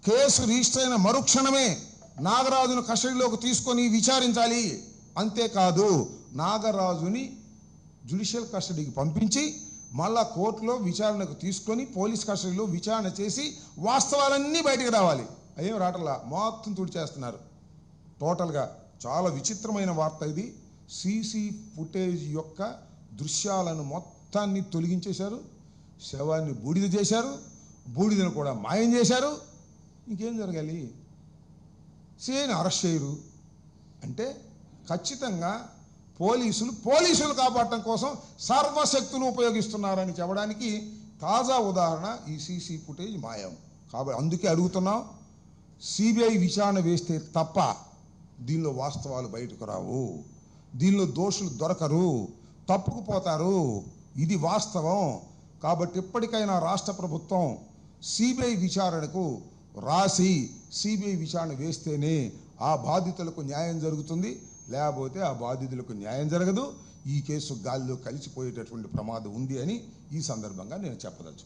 Case register అయిన మరుక్షణమే నాగరాజును కస్టడీలోకి తీసుకొని విచారించాలి. అంతేకాదు నాగరాజుని జ్యుడిషియల్ కస్టడీకి పంపించి మళ్ళా కోర్టులో విచారణకు తీసుకొని పోలీస్ కస్టడీలో విచారణ చేసి వాస్తవాలన్నీ బయటకు రావాలి. అయ్యేం రావట్లా, మొత్తం తుడిచేస్తున్నారు టోటల్గా. చాలా విచిత్రమైన వార్త ఇది. సీసీ ఫుటేజ్ యొక్క దృశ్యాలను మొత్తాన్ని తొలగించేశారు, శవాన్ని బూడిద చేశారు, బూడిదను కూడా మాయం చేశారు. ఇంకేం జరగాలి? సీఐని అరెస్ట్ చేయరు అంటే ఖచ్చితంగా పోలీసులు కాపాడటం కోసం సర్వశక్తులు ఉపయోగిస్తున్నారని చెప్పడానికి తాజా ఉదాహరణ ఈ సీసీ ఫుటేజ్ మాయం. కాబట్టి అందుకే అడుగుతున్నాం, సిబిఐ విచారణ వేస్తే తప్ప దీనిలో వాస్తవాలు బయటకు రావు, దీనిలో దోషులు దొరకరు, తప్పుకుపోతారు. ఇది వాస్తవం. కాబట్టి ఇప్పటికైనా రాష్ట్ర ప్రభుత్వం సిబిఐ విచారణకు రాసి సిబిఐ విచారణ వేస్తేనే ఆ బాధితులకు న్యాయం జరుగుతుంది, లేకపోతే ఆ బాధితులకు న్యాయం జరగదు. ఈ కేసు గాలిలో కలిసిపోయేటటువంటి ప్రమాదం ఉంది అని ఈ సందర్భంగా నేను చెప్పదలుచుకున్నాను.